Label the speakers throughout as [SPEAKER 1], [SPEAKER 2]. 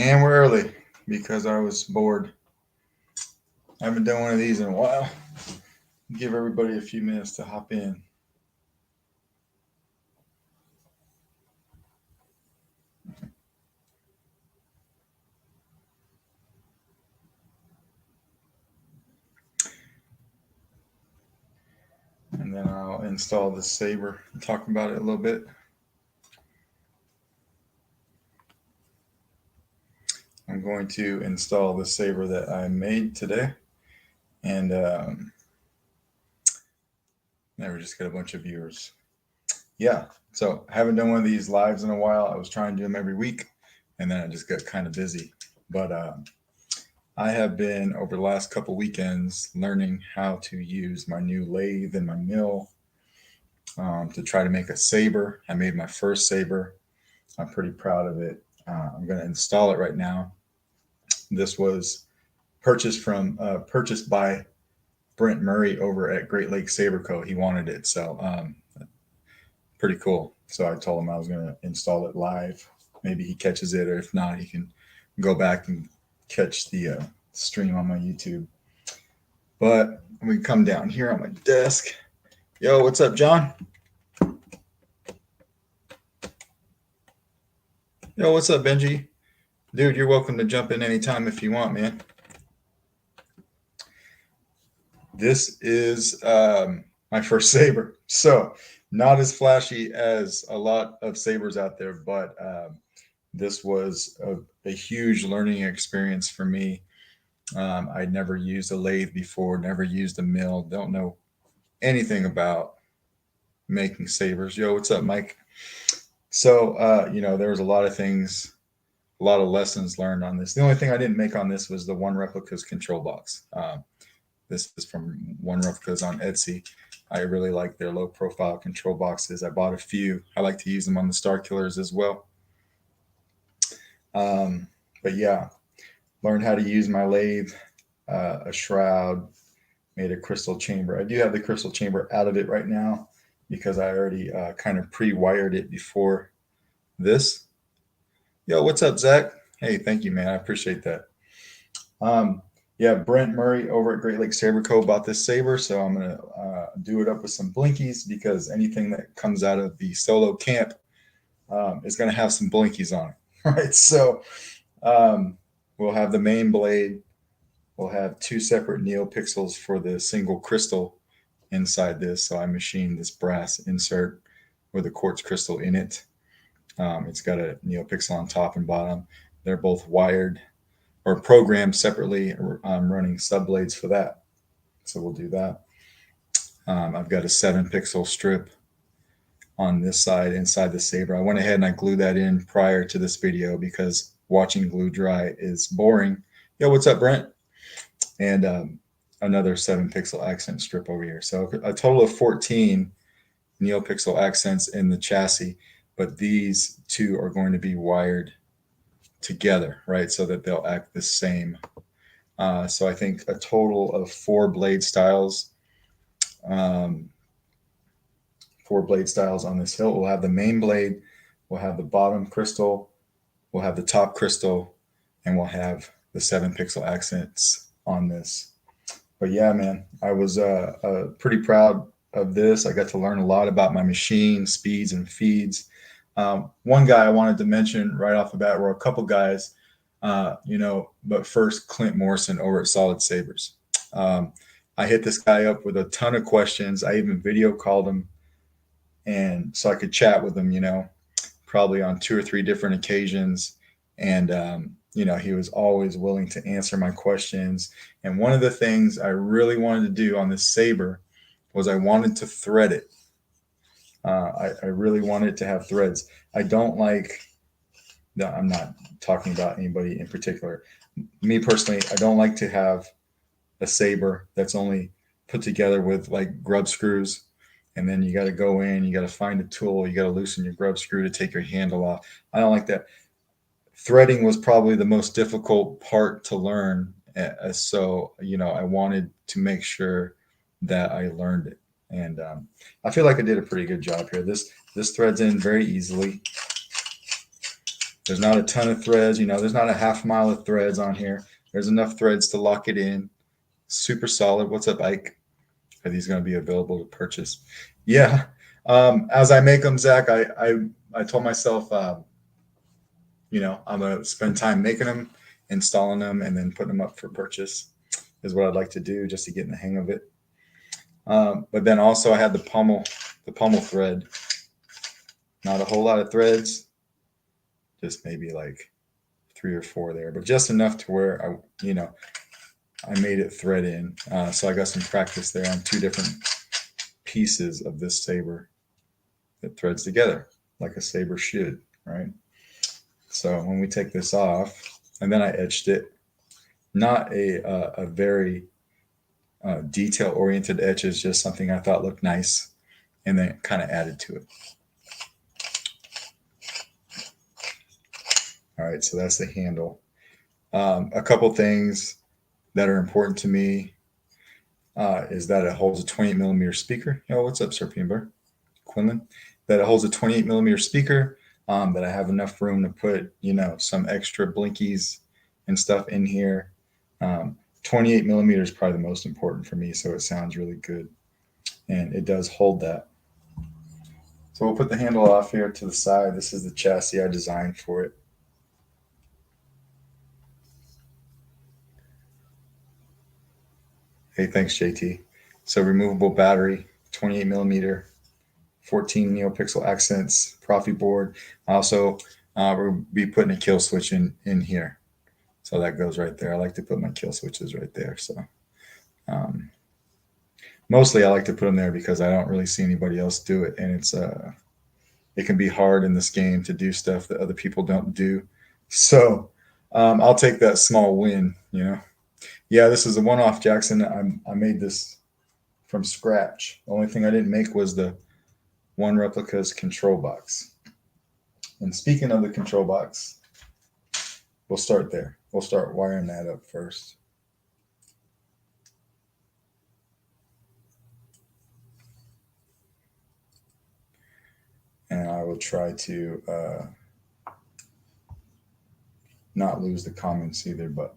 [SPEAKER 1] And we're early because I was bored. I haven't done one of these in a while. Give everybody a few minutes to hop in. And then I'll install the Saber and talk about it a little bit. I'm going to install the Saber that I made today. And now we just got a bunch of viewers. Yeah, so I haven't done one of these lives in a while. I was trying to do them every week, and then I just got kind of busy. But I have been, over the last couple weekends, learning how to use my new lathe and my mill to try to make a Saber. I made my first Saber. I'm pretty proud of it. I'm going to install it right now. This was purchased by Brent Murray over at Great Lakes Saber Co. He wanted it, so pretty cool. So I told him I was going to install it live. Maybe he catches it, or if not, he can go back and catch the stream on my YouTube. But we come down here on my desk. Yo, what's up, John? Yo, what's up, Benji? Dude, you're welcome to jump in anytime if you want, man. This is my first Saber. So not as flashy as a lot of Sabers out there, but this was a huge learning experience for me. I'd never used a lathe before, never used a mill, don't know anything about making Sabers. Yo, what's up, Mike? So, there was a lot of things, a lot of lessons learned on this. The only thing I didn't make on this was the One Replicas control box. This is from One Replicas on Etsy. I really like their low profile control boxes. I bought a few. I like to use them on the Star Killers as well. But yeah, learned how to use my lathe, a shroud, made a crystal chamber. I do have the crystal chamber out of it right now because I already kind of pre-wired it before this. Yo, what's up, Zach? Hey, thank you, man. I appreciate that. Yeah, Brent Murray over at Great Lakes Saber Co. bought this Saber, so I'm going to do it up with some blinkies because anything that comes out of the solo camp is going to have some blinkies on it, right? So we'll have the main blade. We'll have two separate neopixels for the single crystal inside this. So I machined this brass insert with a quartz crystal in it. It's got a neopixel on top and bottom. They're both wired or programmed separately. I'm running sub blades for that. So we'll do that. I've got a 7-pixel strip on this side inside the Saber. I went ahead and I glued that in prior to this video because watching glue dry is boring. Yo, what's up, Brent? And another 7-pixel accent strip over here. So a total of 14 neopixel accents in the chassis, but these two are going to be wired together, right? So that they'll act the same. So I think a total of 4 blade styles. 4 blade styles on this hilt. We'll have the main blade, we'll have the bottom crystal, we'll have the top crystal, and we'll have the 7-pixel accents on this. But yeah, man, I was pretty proud of this. I got to learn a lot about my machine, speeds and feeds. One guy I wanted to mention right off the bat were a couple guys, but first Clint Morrison over at Solid Sabers. I hit this guy up with a ton of questions. I even video called him, and so I could chat with him, probably on 2 or 3 different occasions. And, he was always willing to answer my questions. And one of the things I really wanted to do on this Saber was I wanted to thread it. I really wanted to have threads. I don't like, no, I'm not talking about anybody in particular. Me personally, I don't like to have a Saber that's only put together with like grub screws. And then you got to go in, you got to find a tool, you got to loosen your grub screw to take your handle off. I don't like that. Threading was probably the most difficult part to learn. So, I wanted to make sure that I learned it. And I feel like I did a pretty good job here. This threads in very easily. There's not a ton of threads. There's not a half mile of threads on here. There's enough threads to lock it in. Super solid. What's up, Ike? Are these going to be available to purchase? Yeah. As I make them, Zach, I told myself, I'm going to spend time making them, installing them, and then putting them up for purchase is what I'd like to do just to get in the hang of it. But then also I had the pommel thread. Not a whole lot of threads, just maybe like 3 or 4 there, but just enough to where I made it thread in. So I got some practice there on 2 different pieces of this saber that threads together like a saber should, right? So when we take this off, and then I etched it, not a very detail-oriented etch, is just something I thought looked nice, and then kind of added to it. All right, so that's the handle. A couple things that are important to me is that it holds a 28 millimeter speaker. Yo, what's up, Serpentine Bear? Quinlan? That it holds a 28 millimeter speaker, that I have enough room to put, some extra blinkies and stuff in here. 28 millimeters is probably the most important for me, so it sounds really good. And it does hold that. So we'll put the handle off here to the side. This is the chassis I designed for it. Hey, thanks, JT. So removable battery, 28 millimeter, 14 neopixel accents, Profi board. Also, we'll be putting a kill switch in here. So that goes right there. I like to put my kill switches right there. So mostly I like to put them there because I don't really see anybody else do it. And it can be hard in this game to do stuff that other people don't do. So I'll take that small win, Yeah, this is a one-off, Jackson. I made this from scratch. The only thing I didn't make was the One Replica's control box. And speaking of the control box, we'll start there. We'll start wiring that up first. And I will try to not lose the comments either, but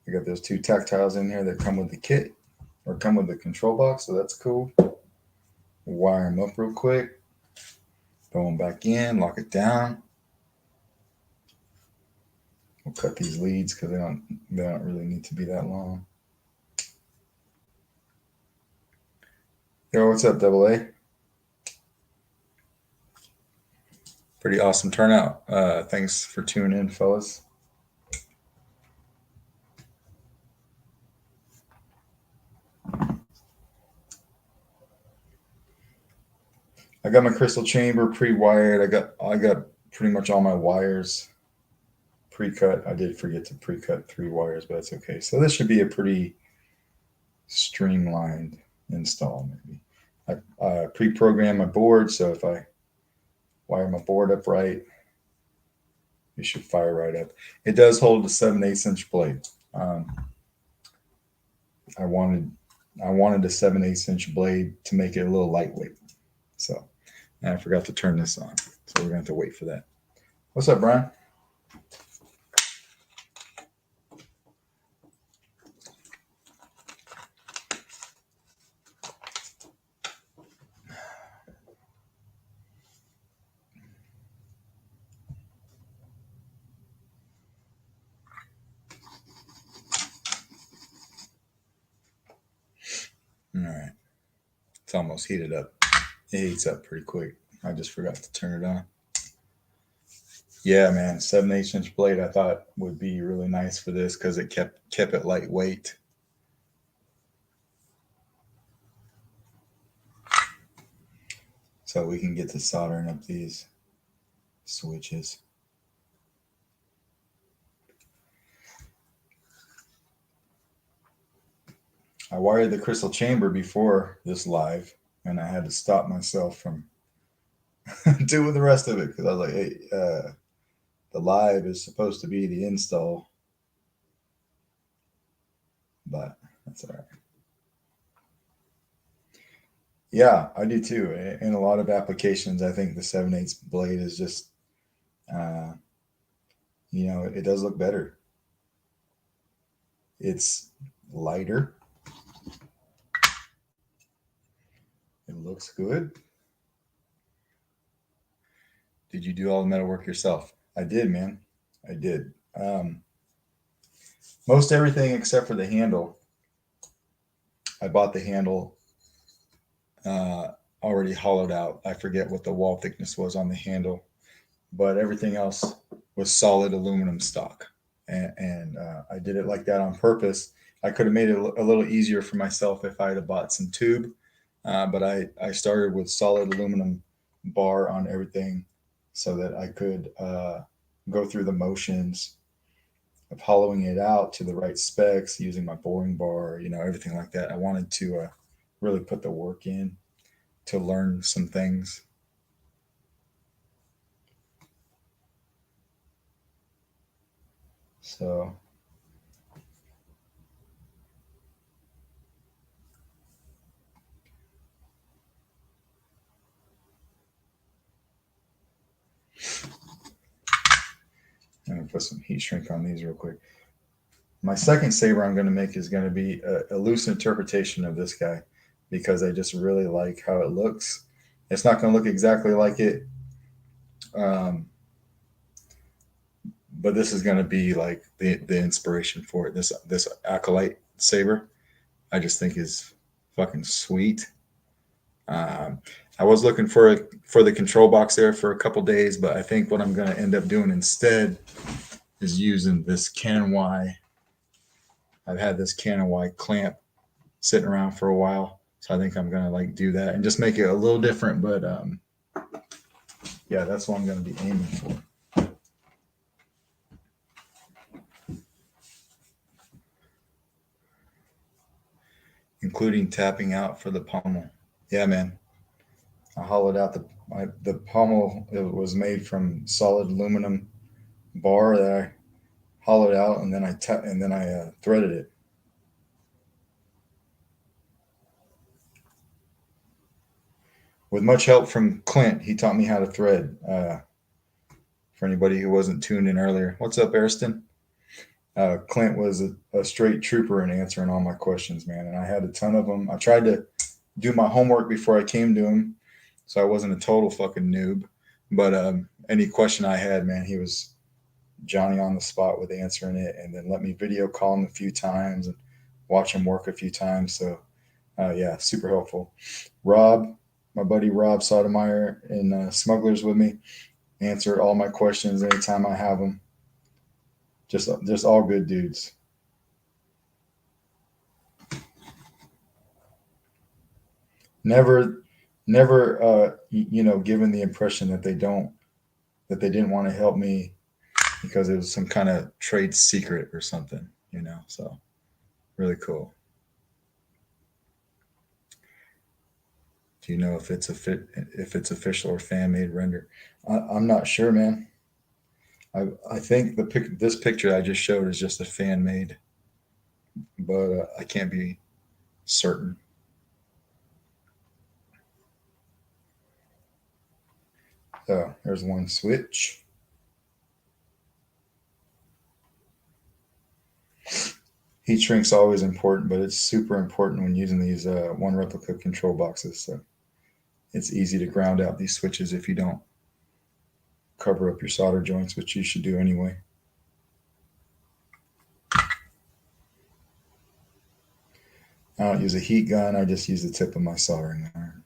[SPEAKER 1] I got those 2 tactiles in here that come with the kit or come with the control box, so that's cool. Wire them up real quick. Throw them back in, lock it down. We'll cut these leads because they don't really need to be that long. Yo, what's up, Double A? Pretty awesome turnout. Thanks for tuning in, fellas. I got my crystal chamber pre-wired. I got pretty much all my wires pre-cut. I did forget to pre-cut 3 wires, but that's okay. So this should be a pretty streamlined install. Maybe I pre-programmed my board, so if I wire my board up right, it should fire right up. It does hold a 7/8" blade. I wanted a 7/8" blade to make it a little lightweight. So, and I forgot to turn this on. So we're going to have to wait for that. What's up, Brian? All right. It's almost heated up. It heats up pretty quick. I just forgot to turn it on. Yeah, man, 7/8" blade I thought would be really nice for this because it kept it lightweight. So we can get to soldering up these switches. I wired the crystal chamber before this live, and I had to stop myself from doing the rest of it because I was like, hey, the live is supposed to be the install, but that's all right. Yeah, I do too. In a lot of applications, I think the 7/8" blade is just Uh, it does look better. It's lighter. It looks good. Did you do all the metal work yourself? I did, man. I did. Most everything except for the handle. I bought the handle uh, already hollowed out. I forget what the wall thickness was on the handle, but everything else was solid aluminum stock. And I did it like that on purpose. I could have made it a little easier for myself if I had bought some tube, but I started with solid aluminum bar on everything so that I could go through the motions of hollowing it out to the right specs using my boring bar, everything like that. I wanted to really put the work in to learn some things. So I'm gonna put some heat shrink on these real quick. My second saber I'm going to make is going to be a loose interpretation of this guy because I just really like how it looks. It's not going to look exactly like it, um, but this is going to be like the inspiration for it. This acolyte saber, I just think is fucking sweet. Um, I was looking for the control box there for a couple days, but I think what I'm going to end up doing instead is using this Canon Y. I've had this Canon Y clamp sitting around for a while, so I think I'm gonna like do that and just make it a little different. But yeah, that's what I'm gonna be aiming for, including tapping out for the pommel. Yeah, man. I hollowed out the pommel. It was made from solid aluminum bar that I hollowed out, and then I threaded it. With much help from Clint, he taught me how to thread. For anybody who wasn't tuned in earlier, what's up, Ariston? Clint was a straight trooper in answering all my questions, man, and I had a ton of them. I tried to do my homework before I came to him, so I wasn't a total fucking noob. But any question I had, man, he was Johnny on the spot with answering it, and then let me video call him a few times and watch him work a few times. So yeah, super helpful. Rob, my buddy Rob Sotomayor in Smugglers with me, answered all my questions anytime I have them. Just all good dudes. Never never given the impression that they didn't want to help me because it was some kind of trade secret or something. So really cool. Do you know if it's official or fan made render? I'm not sure, man. I think this picture I just showed is just a fan made, but I can't be certain. So there's one switch. Heat shrink's always important, but it's super important when using these one replica control boxes. So it's easy to ground out these switches if you don't cover up your solder joints, which you should do anyway. I don't use a heat gun. I just use the tip of my soldering iron.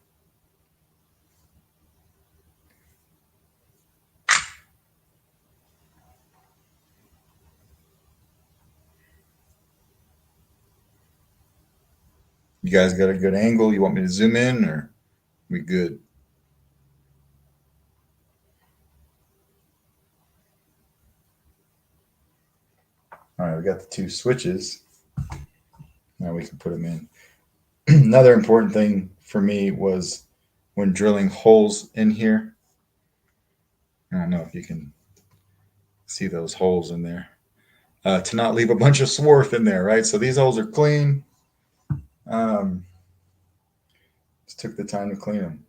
[SPEAKER 1] You guys got a good angle? You want me to zoom in or we good? All right, we got the two switches. Now we can put them in. Another important thing for me was when drilling holes in here. I don't know if you can see those holes in there. To not leave a bunch of swarf in there, right? So these holes are clean. Um, just took the time to clean them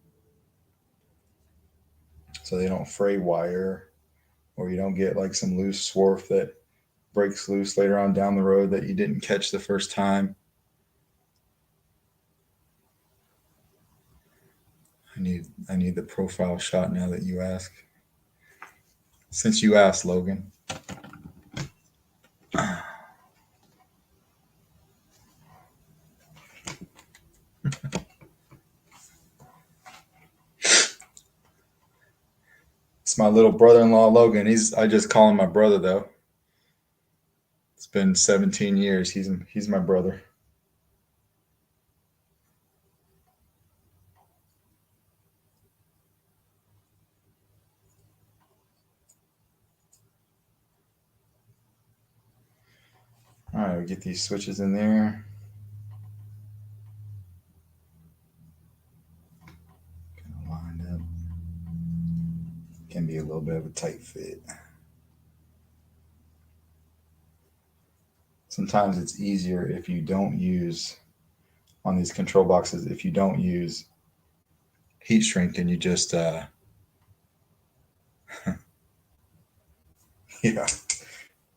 [SPEAKER 1] so they don't fray wire or you don't get like some loose swarf that breaks loose later on down the road that you didn't catch the first time. I need the profile shot now that you ask. Since you asked, Logan. It's my little brother-in-law, Logan. I just call him my brother though. It's been 17 years. He's my brother. All right, we get these switches in there. Kind of lined up. Can be a little bit of a tight fit. Sometimes it's easier if you don't use on these control boxes. If you don't use heat shrink and you just yeah,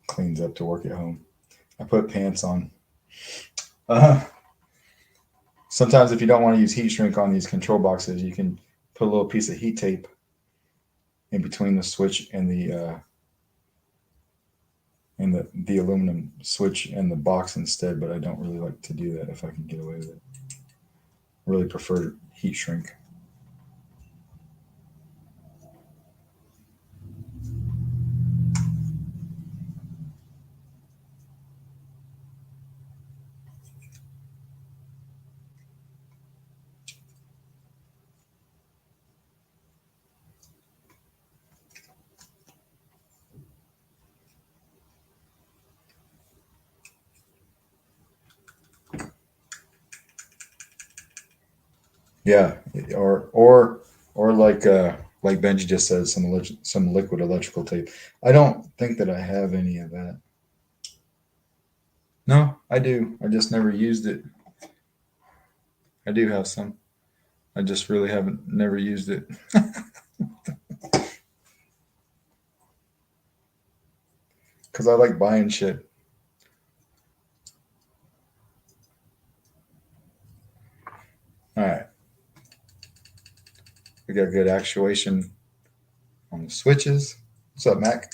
[SPEAKER 1] cleans up to work at home. I put pants on. Uh, Sometimes if you don't want to use heat shrink on these control boxes, you can put a little piece of heat tape in between the switch and the aluminum switch and the box instead, but I don't really like to do that if I can get away with it. I really prefer heat shrink. Yeah, or like Benji just said, some liquid electrical tape. I don't think that I have any of that. No, I do. I just never used it. I do have some. I just really haven't never used it because I like buying shit. All right, we got good actuation on the switches. What's up, Mac?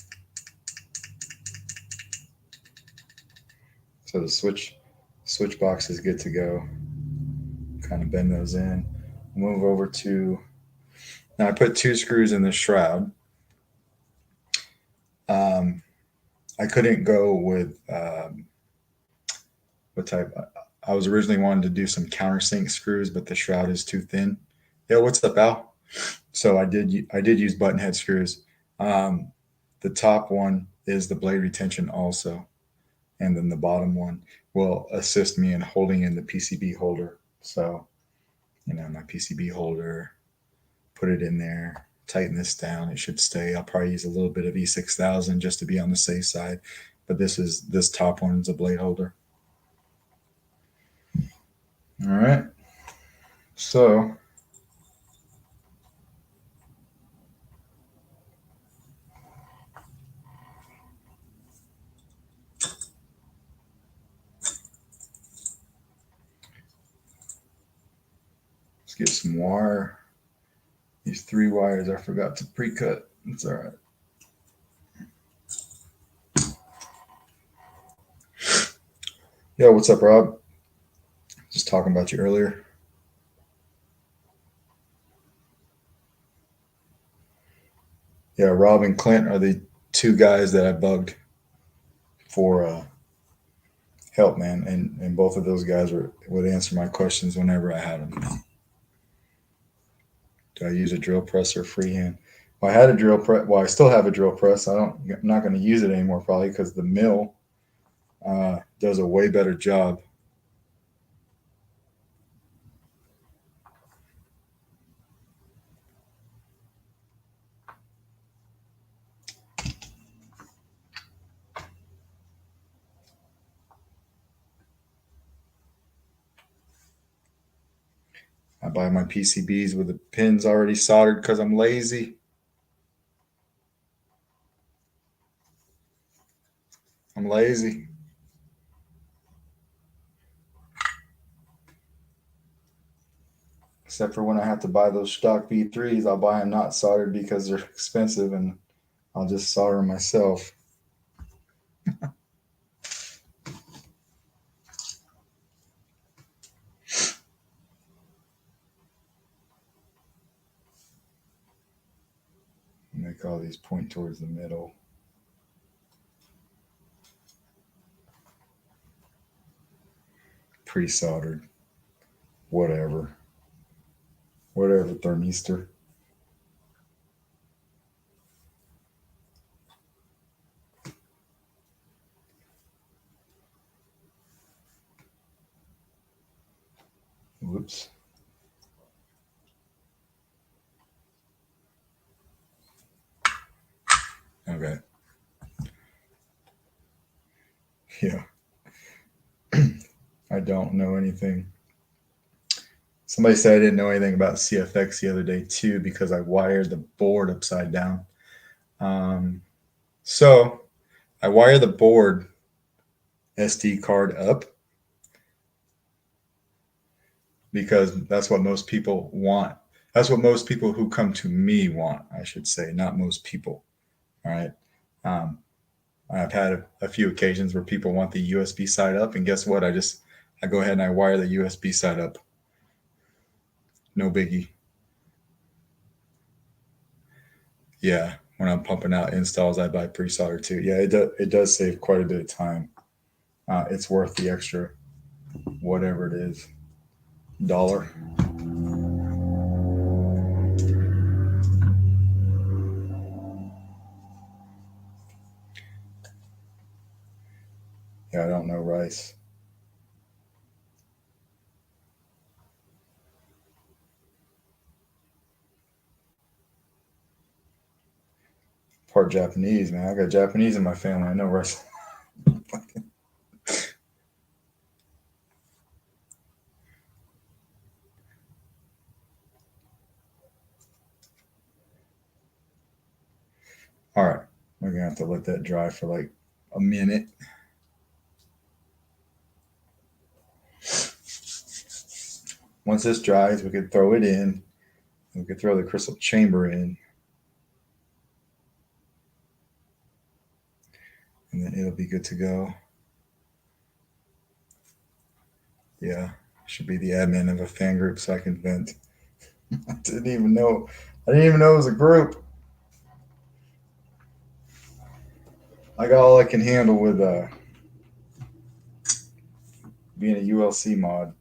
[SPEAKER 1] So the switch box is good to go. Kind of bend those in. Move over to now. I put two screws in the shroud. Um, I couldn't go with what type. I was originally wanting to do some countersink screws, but the shroud is too thin. Yo, what's up, Al? So I did use button head screws. Um, the top one is the blade retention also, and then the bottom one will assist me in holding in the PCB holder. So my PCB holder, put it in there, tighten this down. It should stay. I'll probably use a little bit of E6000 just to be on the safe side. But this top one's a blade holder. All right. So let's get some wire. These three wires I forgot to pre-cut. It's all right. Yo, what's up, Rob? Just talking about you earlier. Yeah, Rob and Clint are the two guys that I bugged for help, man, and both of those guys would answer my questions whenever I had them. Do I use a drill press or freehand? Well, I had a drill press. Well, I still have a drill press. I'm not going to use it anymore probably because the mill does a way better job. I buy my PCBs with the pins already soldered because I'm lazy. I'm lazy. Except for when I have to buy those stock V3s, I'll buy them not soldered because they're expensive, and I'll just solder them myself. Make all these point towards the middle. Pre-soldered. Whatever. Whatever, thermistor. Whoops. Okay. Yeah. I don't know anything. Somebody said I didn't know anything about CFX the other day too because I wired the board upside down. So I wire the board SD card up because that's what most people want. That's what most people who come to me want, I should say, not most people. All right. Um, I've had a few occasions where people want the USB side up, and guess what? I go ahead and I wire the USB side up. No biggie. Yeah, when I'm pumping out installs, I buy pre-solder too. Yeah, it does save quite a bit of time. It's worth the extra, whatever it is, dollar. Yeah, I don't know rice. Part Japanese, man. I got Japanese in my family. I know rice. All right, we're gonna have to let that dry for like a minute. Once this dries, we could throw it in. We could throw the crystal chamber in, and then it'll be good to go. Yeah, should be the admin of a fan group so I can vent. I didn't even know. I didn't even know it was a group. I got all I can handle with being a ULC mod.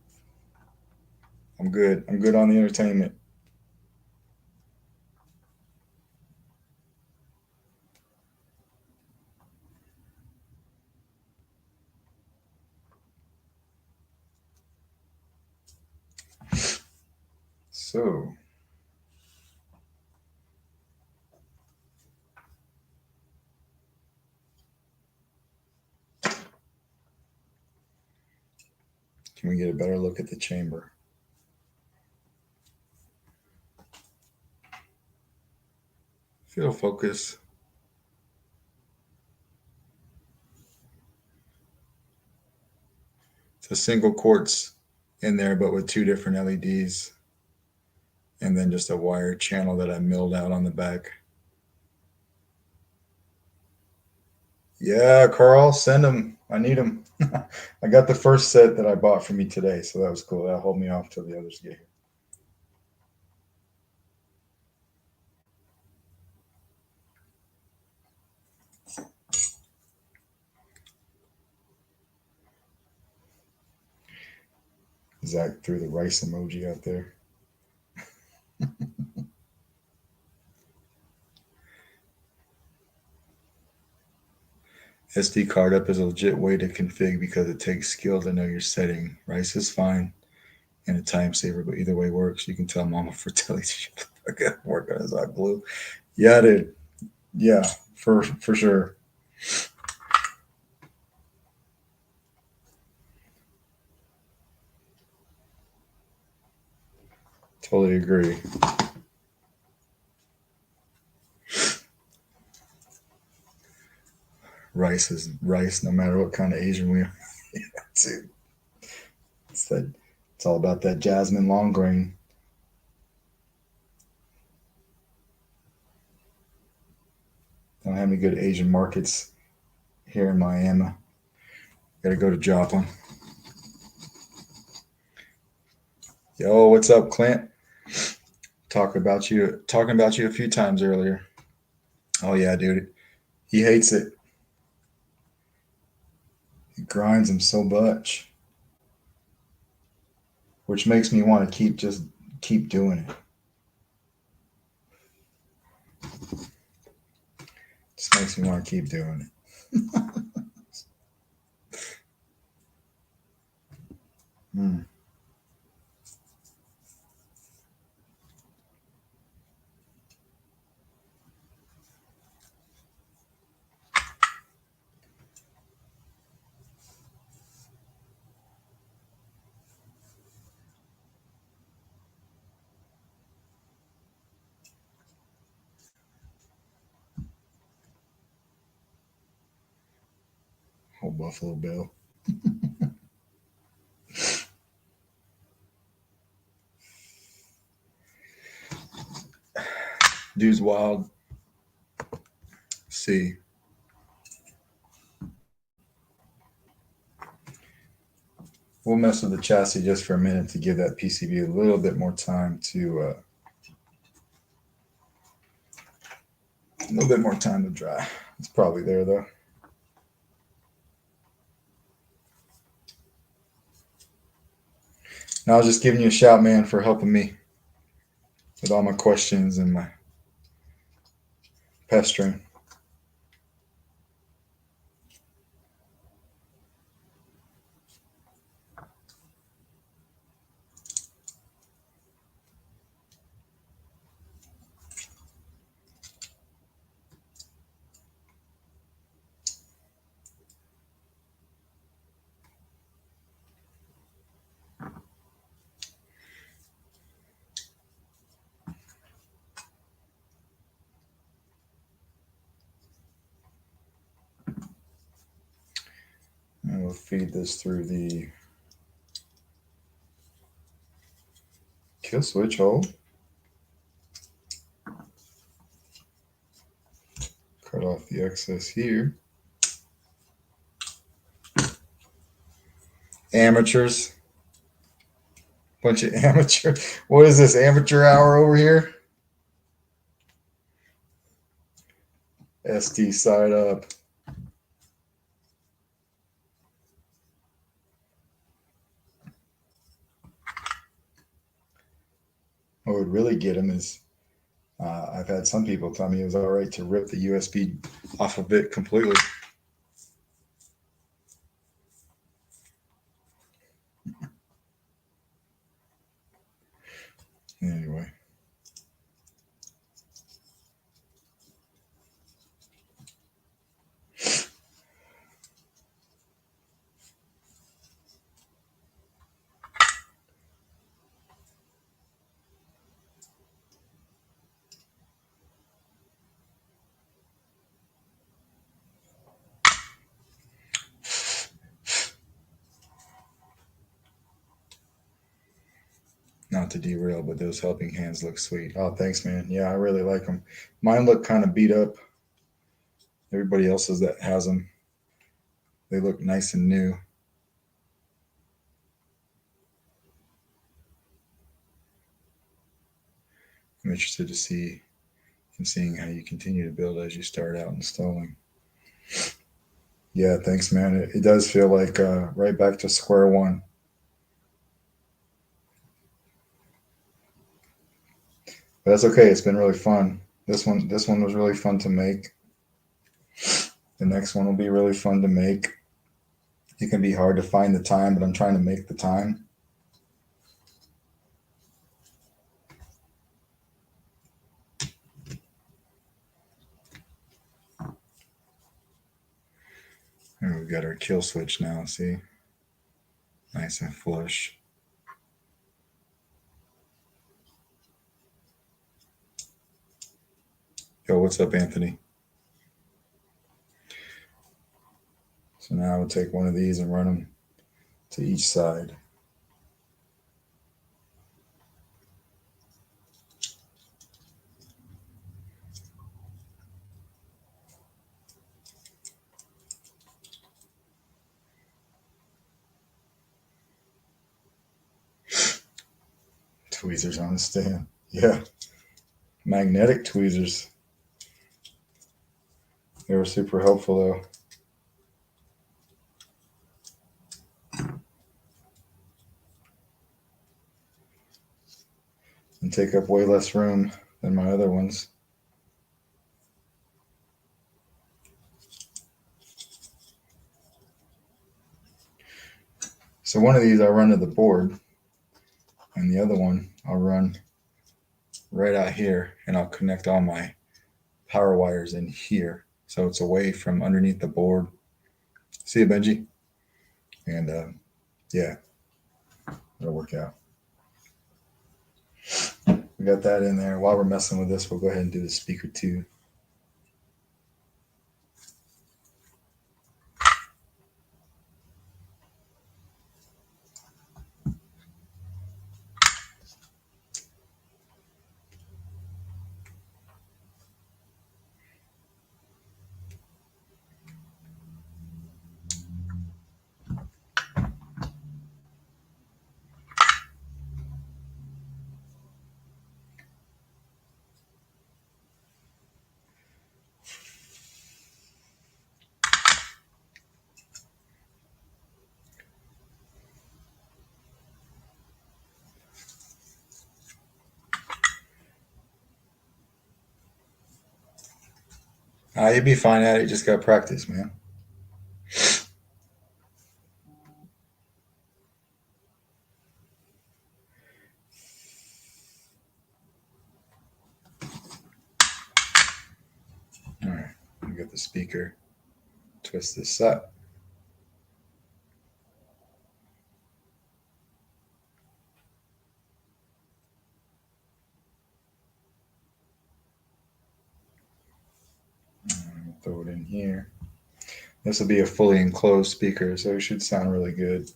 [SPEAKER 1] I'm good. I'm good on the entertainment. So, can we get a better look at the chamber? If it'll focus. It's a single quartz in there, but with two different LEDs, and then just a wire channel that I milled out on the back. Yeah, Carl, send them. I need them. I got the first set that I bought for me today, so that was cool. That'll hold me off till the others get here. Zach threw the rice emoji out there. SD card up is a legit way to config because it takes skill to know your setting. Rice is fine and a time saver, but either way works. You can tell Mama Fratelli to work on his hot glue. Yeah, dude. Yeah, for sure. Totally agree. Rice is rice, no matter what kind of Asian we are. Dude, it's that. It's all about that jasmine long grain. Don't have any good Asian markets here in Miami. Got to go to Joplin. Yo, what's up, Clint? Talking about you a few times earlier. Oh yeah, dude. He hates it. It grinds him so much, which makes me want to keep doing it. Just makes me want to keep doing it. Mm. Oh, Buffalo Bill. Dude's wild. See, we'll mess with the chassis just for a minute to give that PCB a little bit more time a little bit more time to dry. It's probably there though. Now I was just giving you a shout, man, for helping me with all my questions and my pestering. And we'll feed this through the kill switch hole. Cut off the excess here. Amateurs. Bunch of amateur. What is this, amateur hour over here? ST side up. What would really get him is I've had some people tell me it was all right to rip the USB off of it completely. Anyway. Not to derail, but those helping hands look sweet. Oh, thanks, man. Yeah, I really like them. Mine look kind of beat up. Everybody else's that has them, they look nice and new. I'm interested to see and seeing how you continue to build as you start out installing. Yeah, thanks, man. It does feel like right back to square one. But that's okay. It's been really fun. This one was really fun to make. The next one will be really fun to make. It can be hard to find the time, but I'm trying to make the time. And we've got our kill switch now. See, nice and flush. Yo, what's up, Anthony? So now I would take one of these and run them to each side. Tweezers on the stand. Yeah. Magnetic tweezers. They were super helpful though. And take up way less room than my other ones. So one of these I'll run to the board, and the other one I'll run right out here, and I'll connect all my power wires in here. So it's away from underneath the board. See you, Benji? And yeah, it'll work out. We got that in there. While we're messing with this, we'll go ahead and do the speaker too. You'd be fine at it. You just got to practice, man. All right, we got the speaker. Twist this up. Throw it in here. This will be a fully enclosed speaker, so it should sound really good.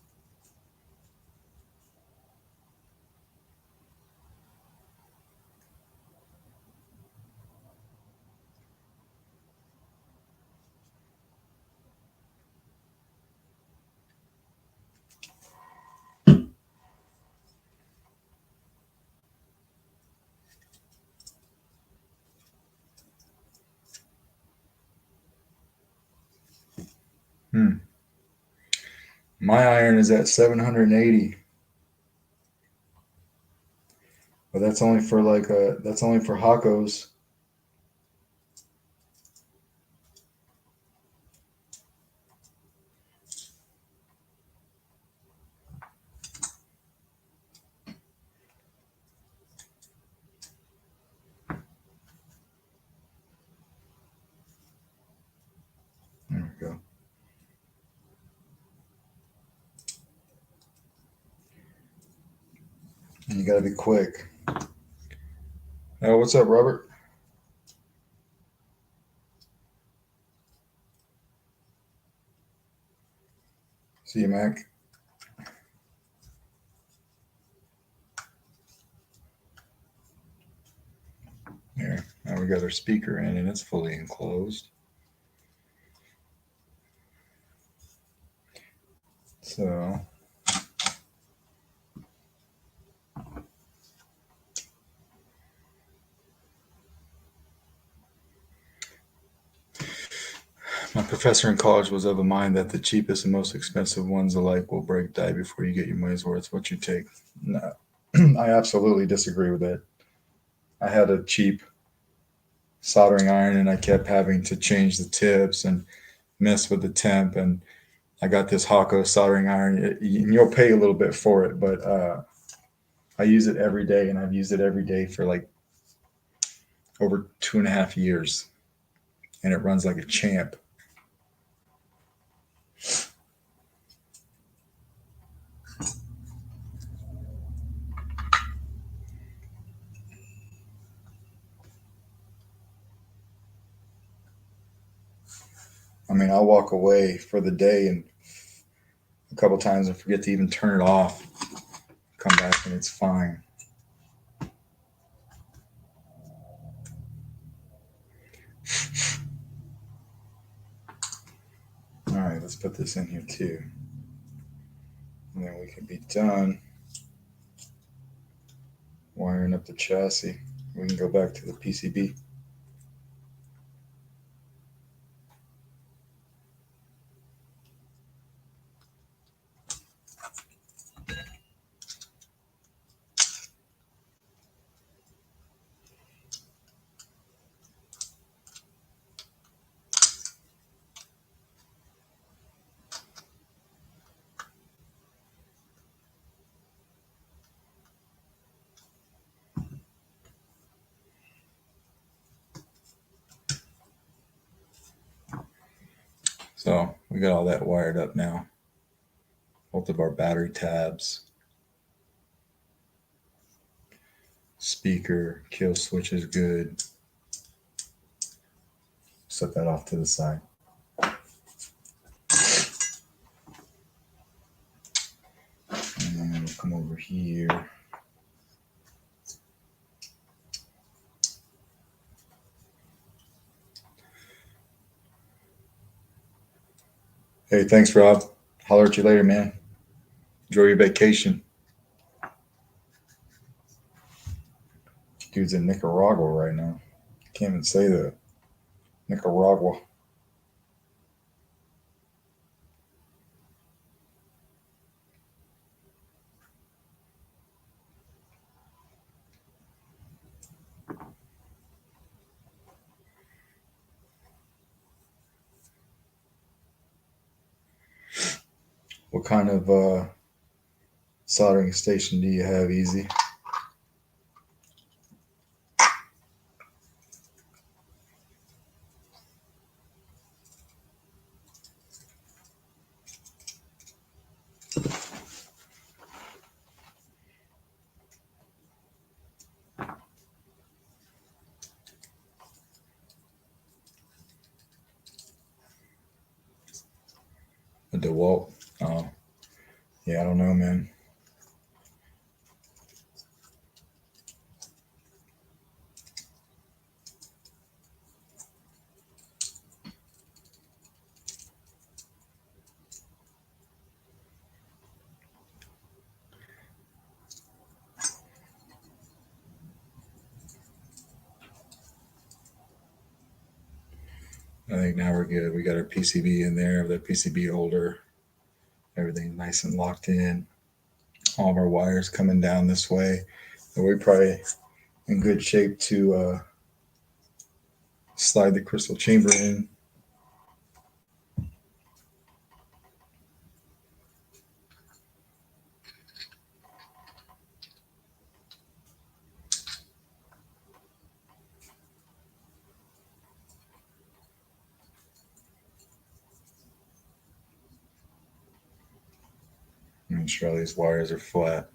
[SPEAKER 1] My iron is at 780. But that's only for that's only for Hakos. There we go. And you got to be quick. Oh, what's up, Robert? See you, Mac. There. Now we got our speaker in, and it's fully enclosed. So my professor in college was of a mind that the cheapest and most expensive ones alike will break, die before you get your money's worth. What you take? No, I absolutely disagree with that. I had a cheap soldering iron, and I kept having to change the tips and mess with the temp. And I got this Hako soldering iron, and you'll pay a little bit for it, but I use it every day, and I've used it every day for like over 2.5 years, and it runs like a champ. I mean, I'll walk away for the day and a couple times and forget to even turn it off. Come back and it's fine. All right, let's put this in here too. And then we can be done wiring up the chassis. We can go back to the PCB. So we got all that wired up now. Both of our battery tabs, speaker, kill switch is good. Set that off to the side. And then we'll come over here. Hey, thanks, Rob. Holler at you later, man. Enjoy your vacation. Dude's in Nicaragua right now. Can't even say that. Nicaragua. What kind of soldering station do you have, Easy? A DeWalt? Oh, yeah, I don't know, man. I think now we're good. We got our PCB in there, the PCB holder, everything nice and locked in. All of our wires coming down this way. And we're probably in good shape to slide the crystal chamber in. Make sure all these wires are flat.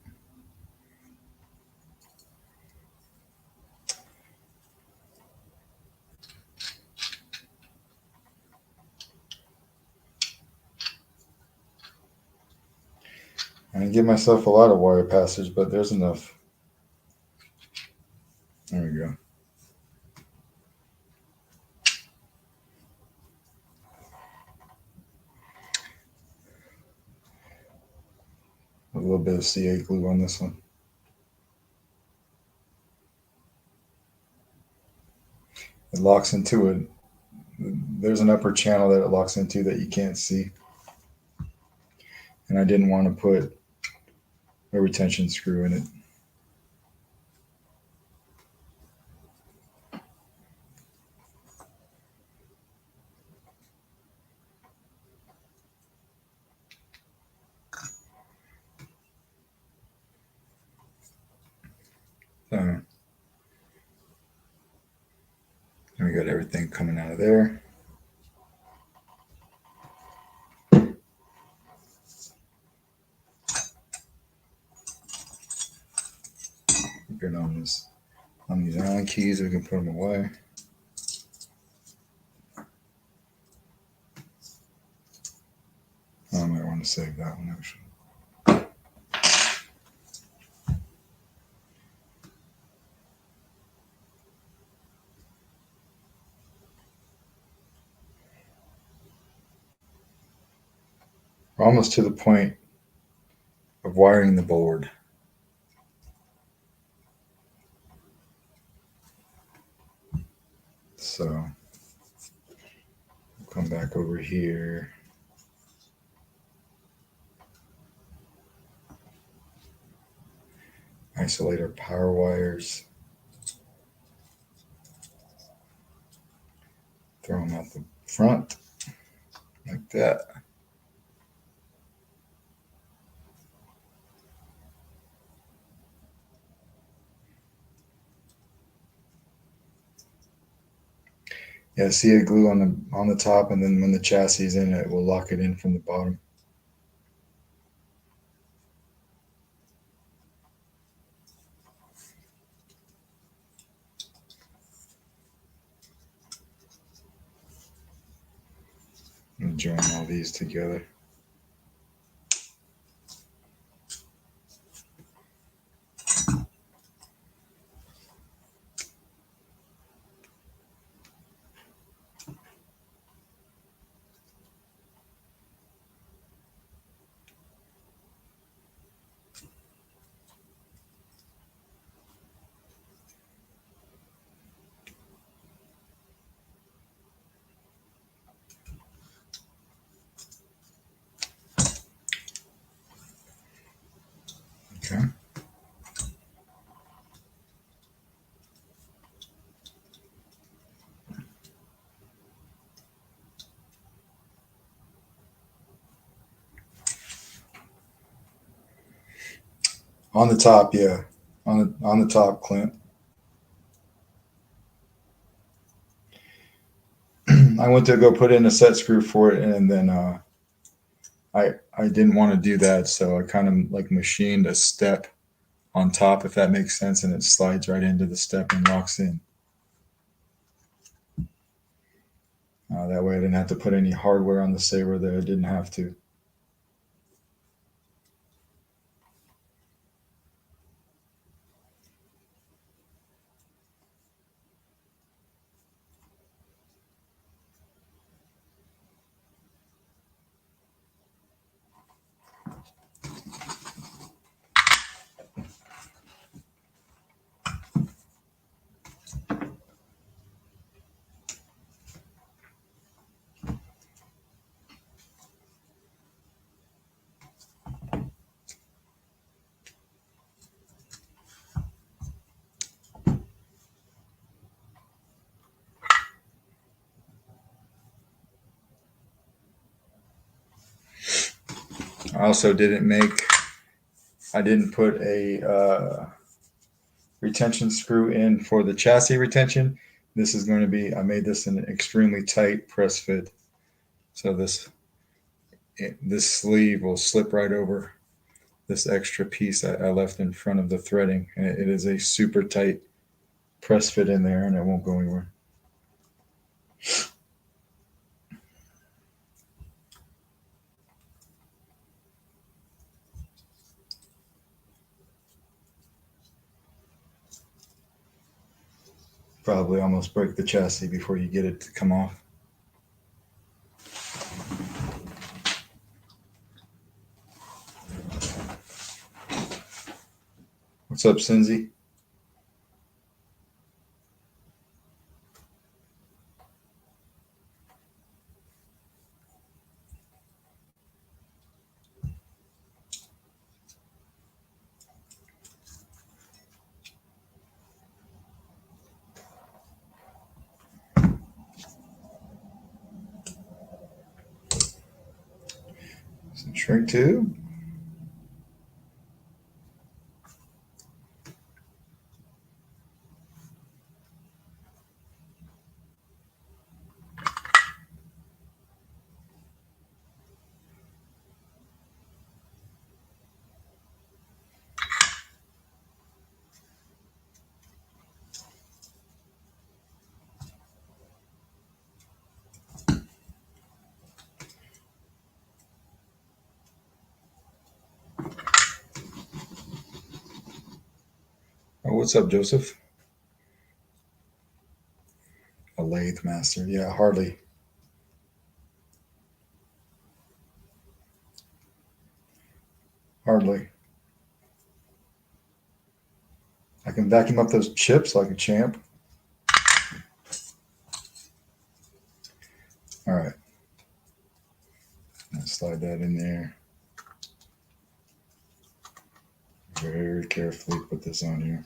[SPEAKER 1] I didn't give myself a lot of wire passage, but there's enough. There we go. A little bit of C8 glue on this one. It locks into it. There's an upper channel that it locks into that you can't see. And I didn't want to put a retention screw in it. So, and we got everything coming out of there. Good on this. On these Allen keys, we can put them away. want to save that one actually. We're almost to the point of wiring the board. So we'll come back over here. Isolate our power wires. Throw them out the front like that. Yeah, see a glue on the top, and then when the chassis is in it, we'll lock it in from the bottom. And join all these together. Okay. On the top, yeah. On the top, Clint. I went to go put in a set screw for it, and then I didn't want to do that, so I kind of like machined a step on top, if that makes sense, and it slides right into the step and locks in. That way I didn't have to put any hardware on the Saber that I didn't have to. I also I didn't put a retention screw in for the chassis retention. This is going to be, I made this an extremely tight press fit. So this sleeve will slip right over this extra piece I left in front of the threading. And it is a super tight press fit in there, and it won't go anywhere. Probably almost break the chassis before you get it to come off. What's up, Cinzy? Some shrink tube. what's up, Joseph? A lathe master. Yeah, hardly. Hardly. I can vacuum up those chips like a champ. All right. Let's slide that in there. Very carefully put this on here.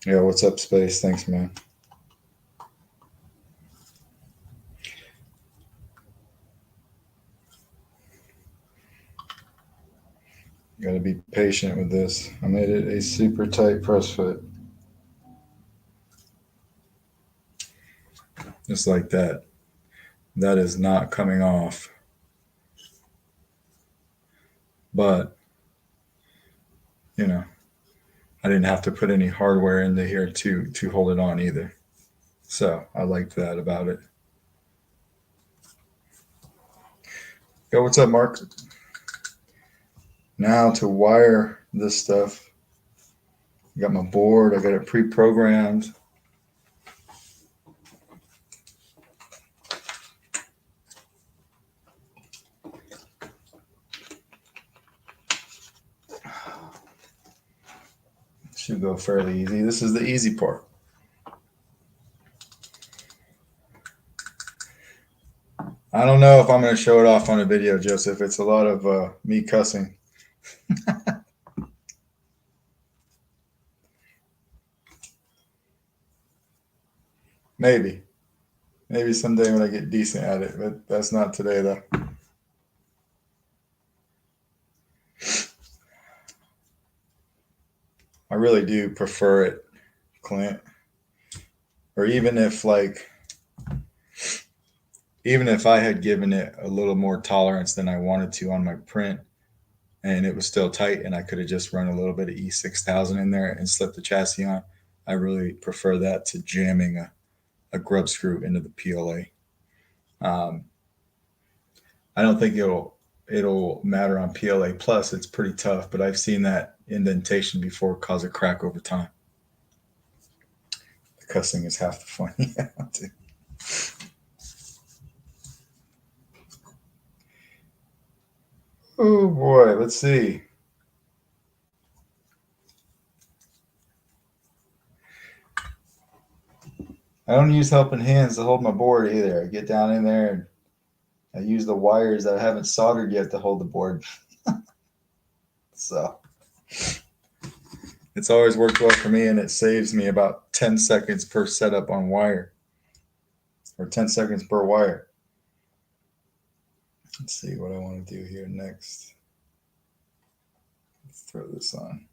[SPEAKER 1] Yeah, what's up, Space? Thanks, man. Got to be patient with this. I made it a super tight press fit. Just like that. That is not coming off. But, you know, I didn't have to put any hardware into here to hold it on either. So I liked that about it. Yo, what's up, Mark? Now to wire this stuff. I got my board. I got it pre-programmed. Should go fairly easy. This is the easy part. I don't know if I'm going to show it off on a video, Joseph. It's a lot of me cussing. Maybe. Maybe someday when I get decent at it, but that's not today, though. I really do prefer it, Clint. Or even if I had given it a little more tolerance than I wanted to on my print, and it was still tight, and I could have just run a little bit of E6000 in there and slipped the chassis on, I really prefer that to jamming a grub screw into the PLA. I don't think it'll matter on PLA Plus. It's pretty tough, but I've seen that indentation before cause a crack over time. The cussing is half the fun. Yeah. Oh boy, let's see. I don't use helping hands to hold my board either. I get down in there and I use the wires that I haven't soldered yet to hold the board. So it's always worked well for me, and it saves me about 10 seconds per setup on wire, or 10 seconds per wire. Let's see what I want to do here next. Let's throw this on.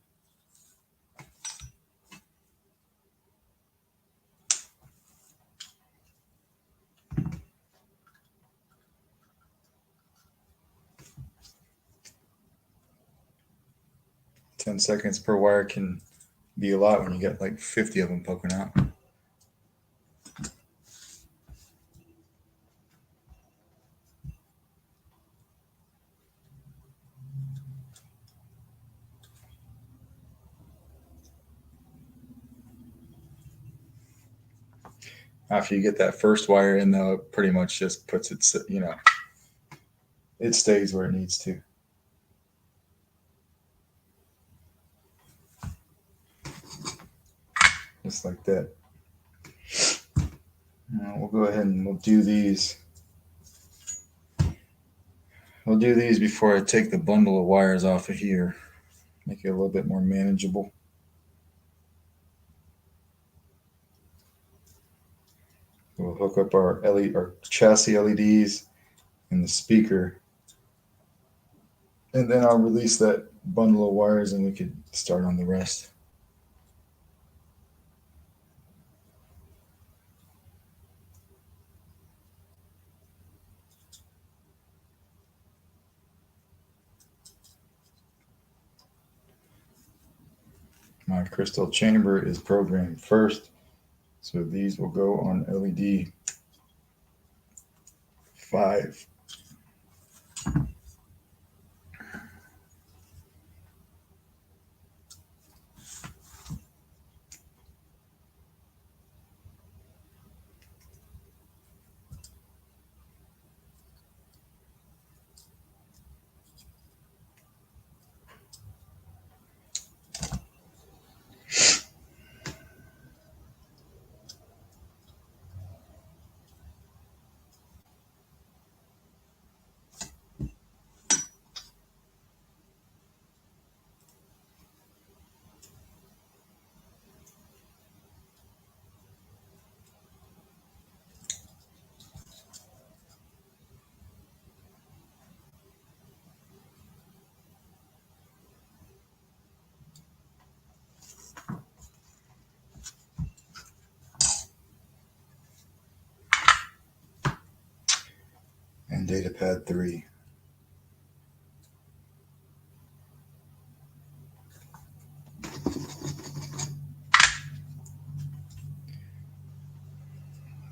[SPEAKER 1] Ten seconds per wire can be a lot when you get like 50 of them poking out. After you get that first wire in, though, it pretty much just puts it, it stays where it needs to. Just like that. Now we'll go ahead and we'll do these. We'll do these before I take the bundle of wires off of here. Make it a little bit more manageable. We'll hook up our chassis LEDs and the speaker. And then I'll release that bundle of wires and we could start on the rest. My crystal chamber is programmed first, so these will go on LED 5. And data pad 3.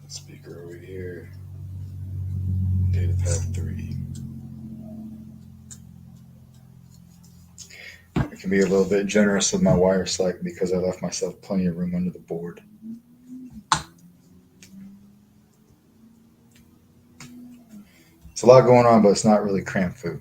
[SPEAKER 1] Speaker over here. Data pad 3. I can be a little bit generous with my wire select because I left myself plenty of room under the board. It's a lot going on, but it's not really cramped food.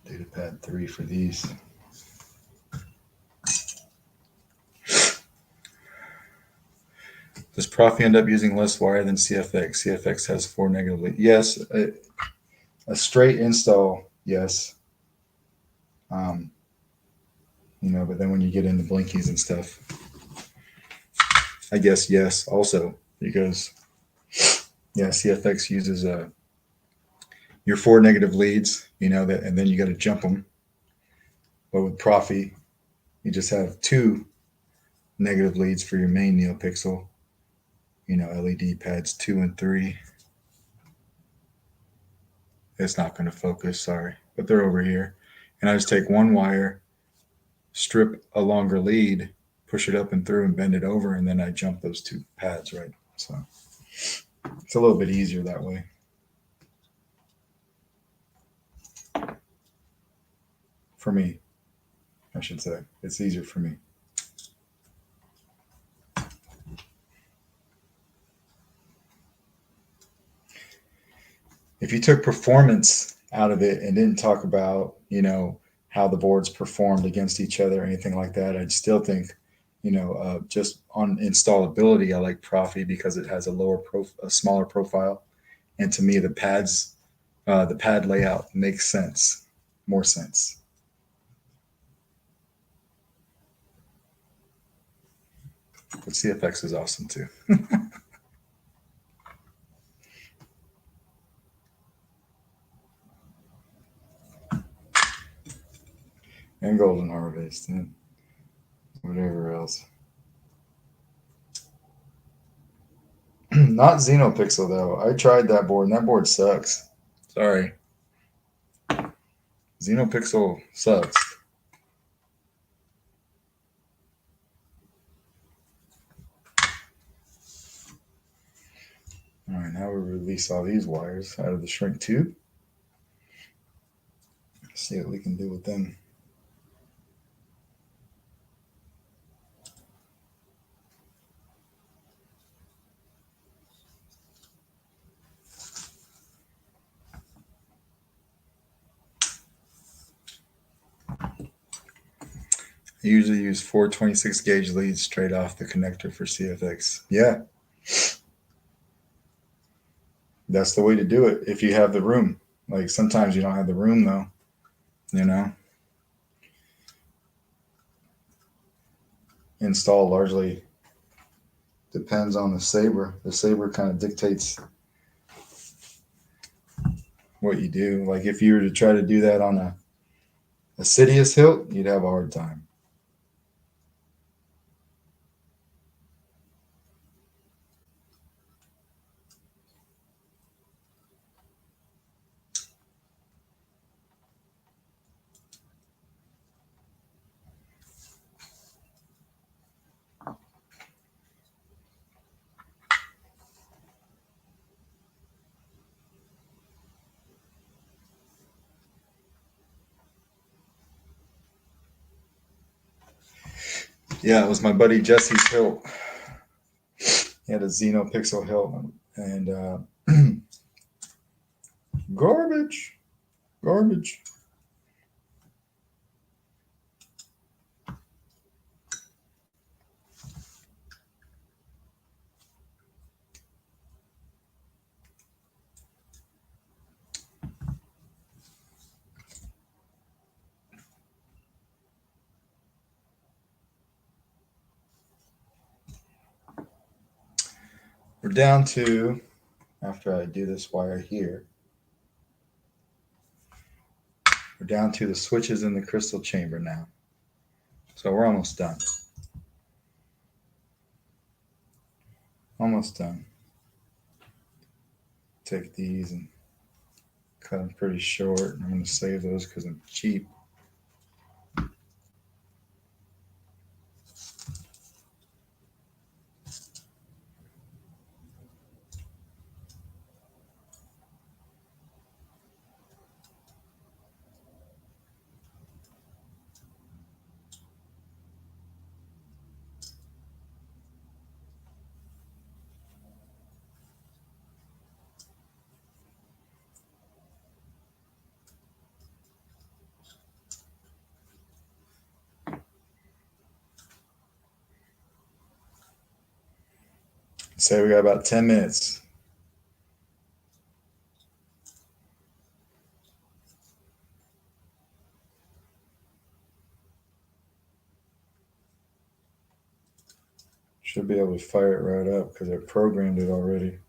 [SPEAKER 1] Data pad 3 for these. Does Profi end up using less wire than CFX? CFX has 4 negatively. Yes, a straight install, yes. But then when you get into blinkies and stuff, I guess yes also, because CFX uses your 4 negative leads, that, and then you got to jump them. But with Profi, you just have 2 negative leads for your main NeoPixel. LED pads 2 and 3. It's not going to focus, sorry, but they're over here. And I just take one wire, strip a longer lead, push it up and through and bend it over, and then I jump those 2 pads, right? So it's a little bit easier that way. For me, I should say. It's easier for me. If you took performance out of it and didn't talk about, how the boards performed against each other or anything like that, I'd still think, just on installability, I like Profi because it has a smaller profile. And to me, the pad layout makes more sense. But CFX is awesome too. And Golden Harvest and whatever else. Not Xenopixel though. I tried that board and that board sucks. Sorry. Xenopixel sucks. All right, now we release all these wires out of the shrink tube. See what we can do with them. I usually use 426 gauge leads straight off the connector for CFX. Yeah. That's the way to do it if you have the room. Like sometimes you don't have the room though, install largely depends on the Saber. The Saber kind of dictates what you do. Like if you were to try to do that on a Sidious hilt, you'd have a hard time. Yeah, it was my buddy Jesse's hilt. He had a Xenopixel hilt, and garbage, garbage. We're down to, after I do this wire here, we're down to the switches in the crystal chamber now. So we're almost done. Almost done. Take these and cut them pretty short. I'm going to save those because I'm cheap. Say we got about 10 minutes. Should be able to fire it right up because I programmed it already.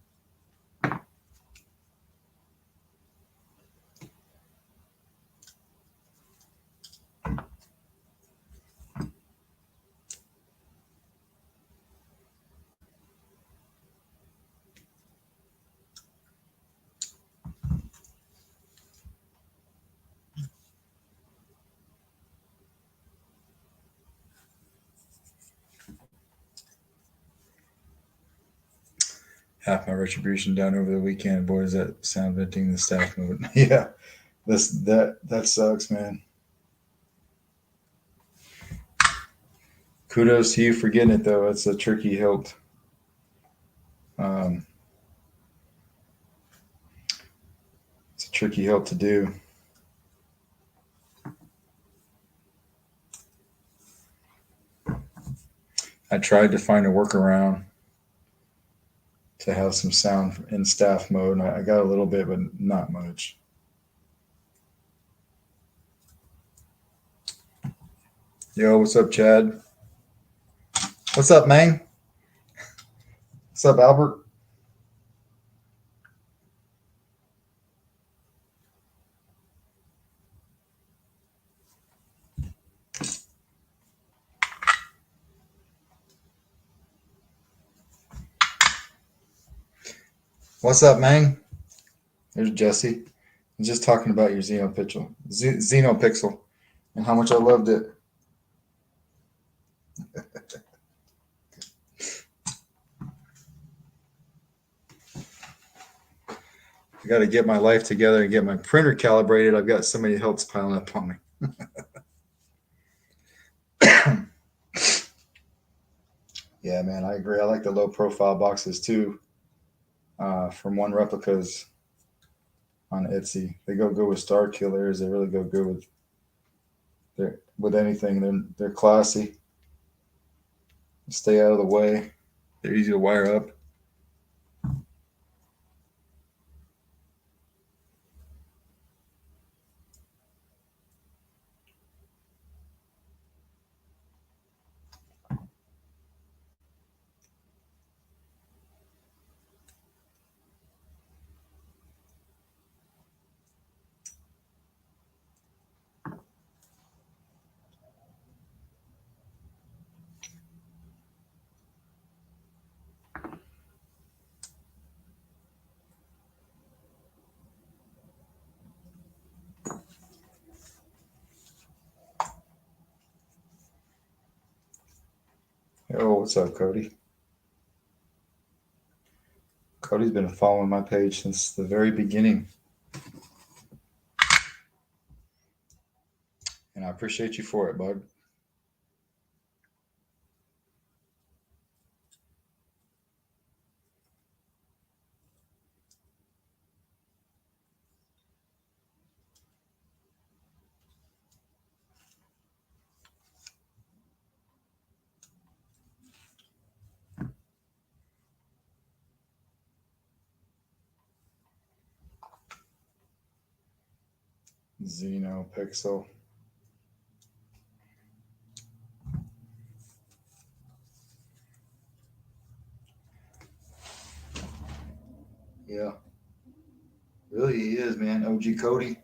[SPEAKER 1] Half my retribution done over the weekend. Boy, is that sound venting the staff mode. Yeah, that sucks, man. Kudos to you for getting it though. It's a tricky hilt. Um, it's a tricky hilt to do. I tried to find a workaround to have some sound in staff mode. And I got a little bit, but not much. Yo, what's up, Chad? What's up, man? What's up, Albert? What's up, man? There's Jesse. I'm just talking about your Xenopixel, and how much I loved it. I got to get my life together and get my printer calibrated. I've got so many hilts piling up on me. Yeah, man, I agree. I like the low profile boxes too. From One Replicas on Etsy, they go good with Star Killers. They really go good with anything. They're classy. Stay out of the way. They're easy to wire up. Oh, what's up, Cody? Cody's been following my page since the very beginning, and I appreciate you for it, bud. Xeno Pixel. Yeah, really, he is, man. OG Cody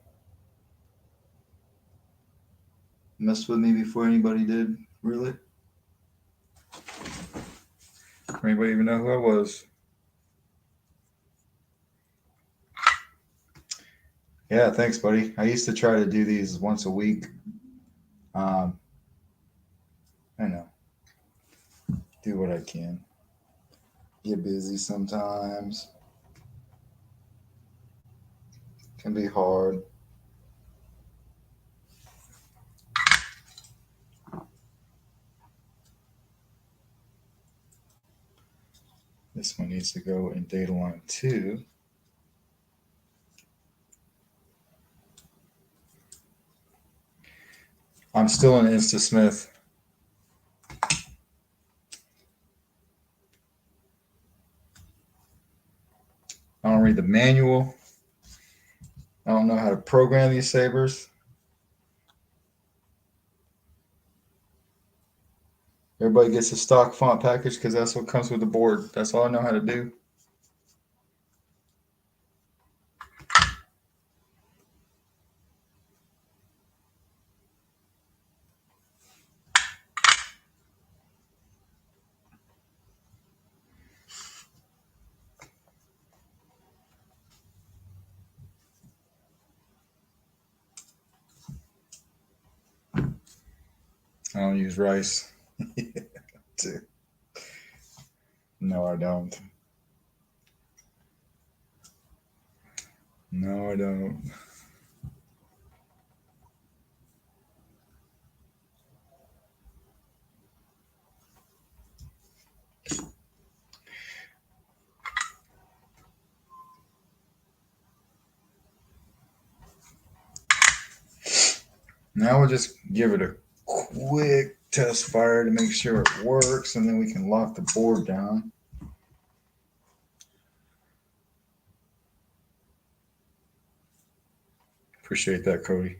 [SPEAKER 1] messed with me before anybody did. Really? Anybody even know who I was? Yeah, thanks, buddy. I used to try to do these once a week. Um, I know, do what I can. Get busy sometimes. Can be hard. This one needs to go in data line 2. I'm still in InstaSmith. I don't read the manual. I don't know how to program these sabers. Everybody gets a stock font package because that's what comes with the board. That's all I know how to do. I don't use rice. No, I don't. No, I don't. Now we'll just give it a quick test fire to make sure it works, and then we can lock the board down. Appreciate that, Cody.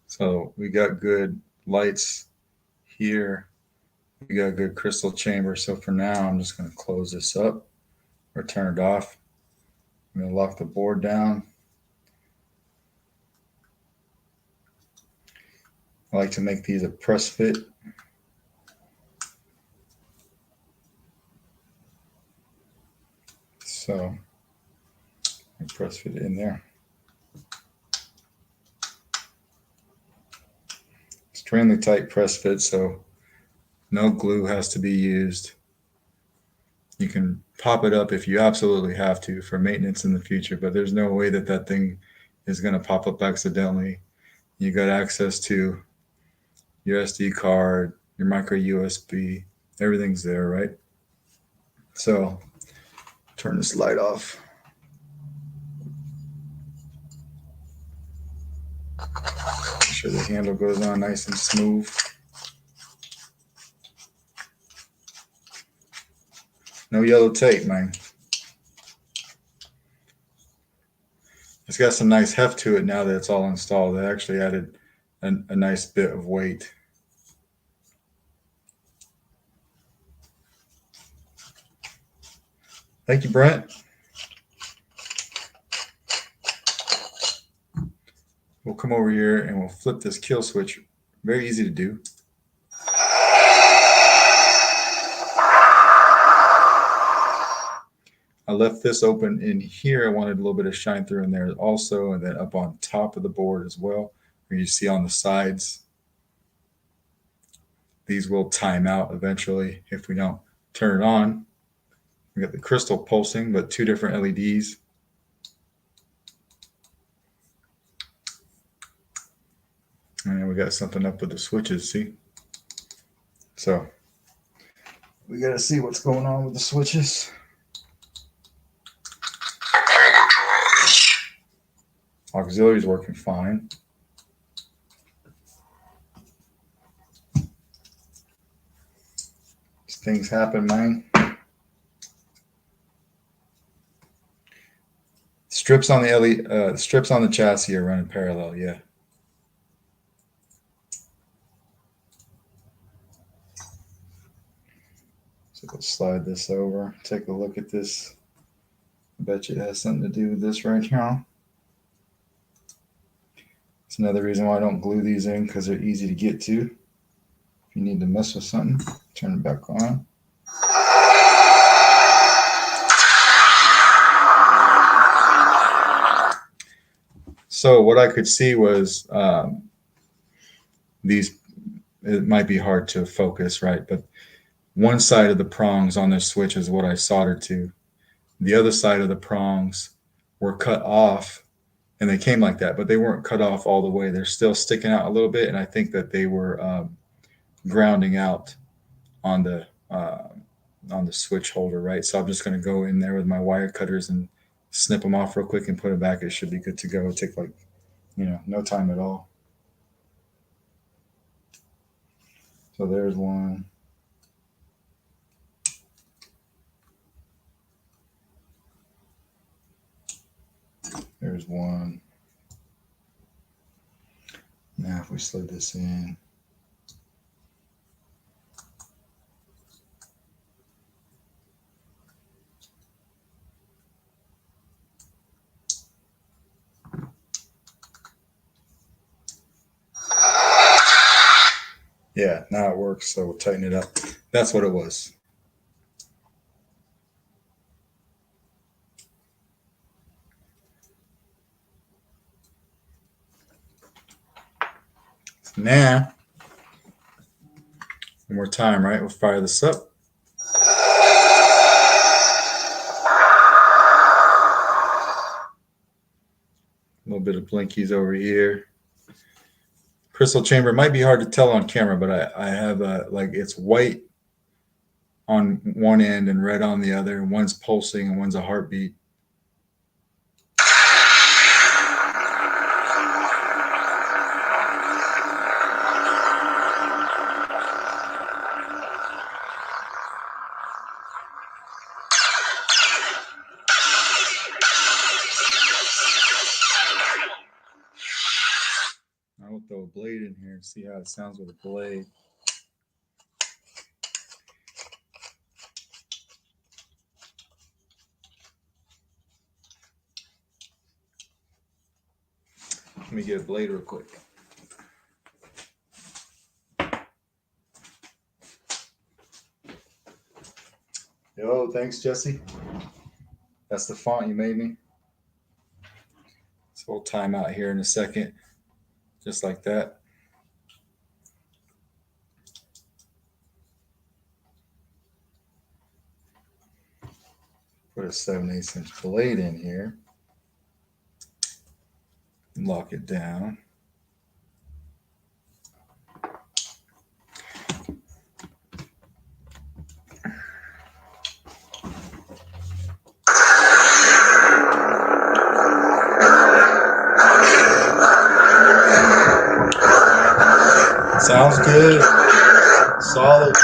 [SPEAKER 1] So we got good lights here. We got a good crystal chamber. So for now, I'm just going to close this up or turn it off. I'm going to lock the board down. I like to make these a press fit. So I press fit in there. Extremely tight press fit, so no glue has to be used. You can pop it up if you absolutely have to for maintenance in the future, but there's no way that that thing is going to pop up accidentally. You got access to your SD card, your micro USB, everything's there, right? So turn this light off. Make sure the handle goes on nice and smooth. No yellow tape, man. It's got some nice heft to it now that it's all installed. They actually added a nice bit of weight. Thank you, Brent. We'll come over here and we'll flip this kill switch. Very easy to do. I left this open in here. I wanted a little bit of shine through in there also, and then up on top of the board as well, where you see on the sides. These will time out eventually if we don't turn it on. We got the crystal pulsing, but two different LEDs. And then we got something up with the switches, see? So we got to see what's going on with the switches. Auxiliary is working fine. Things happen, man. Strips on the strips on the chassis are running parallel, yeah. So let's slide this over. Take a look at this. I bet you it has something to do with this right now. It's another reason why I don't glue these in, because they're easy to get to. If you need to mess with something, turn it back on. So what I could see was these, it might be hard to focus, right? But one side of the prongs on this switch is what I soldered to. The other side of the prongs were cut off, and they came like that, but they weren't cut off all the way. They're still sticking out a little bit, and I think that they were grounding out on the switch holder, right? So I'm just going to go in there with my wire cutters and snip them off real quick and put it back. It should be good to go. It'll take like, no time at all. So there's one. There's one. Now if we slid this in. Yeah, now it works, so we'll tighten it up. That's what it was. Now, one more time, right? We'll fire this up. A little bit of blinkies over here. Crystal chamber might be hard to tell on camera, but I have like it's white on one end and red on the other. One's pulsing and one's a heartbeat. I'll throw a blade in here and see how it sounds with a blade. Let me get a blade real quick. Yo, thanks, Jesse. That's the font you made me. So we'll time out here in a second, just like that. Put a 7/8" blade in here. Lock it down. Sounds good. Solid.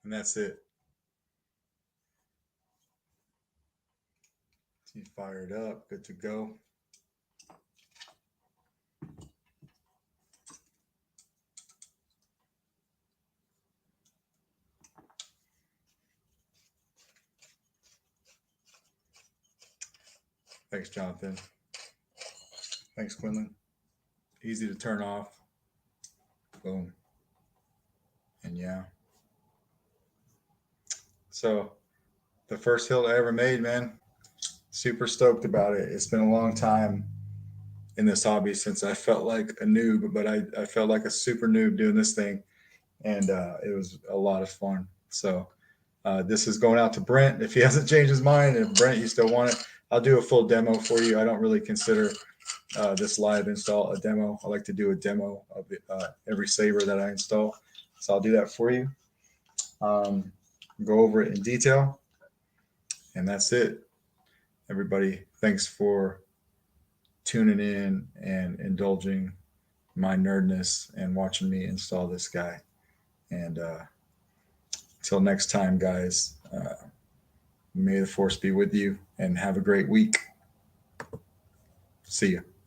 [SPEAKER 1] And that's it. He's fired up, good to go. Thanks, Jonathan. Thanks, Quinlan. Easy to turn off. Boom. And yeah. So the first hilt I ever made, man. Super stoked about it. It's been a long time in this hobby since I felt like a noob, but I felt like a super noob doing this thing. And it was a lot of fun. So this is going out to Brent. If he hasn't changed his mind, if Brent, you still want it, I'll do a full demo for you. I don't really consider this live install a demo. I like to do a demo of every Saber that I install. So I'll do that for you. Go over it in detail. And that's it. Everybody, thanks for tuning in and indulging my nerdness and watching me install this guy. And until next time, guys, may the force be with you and have a great week. See you.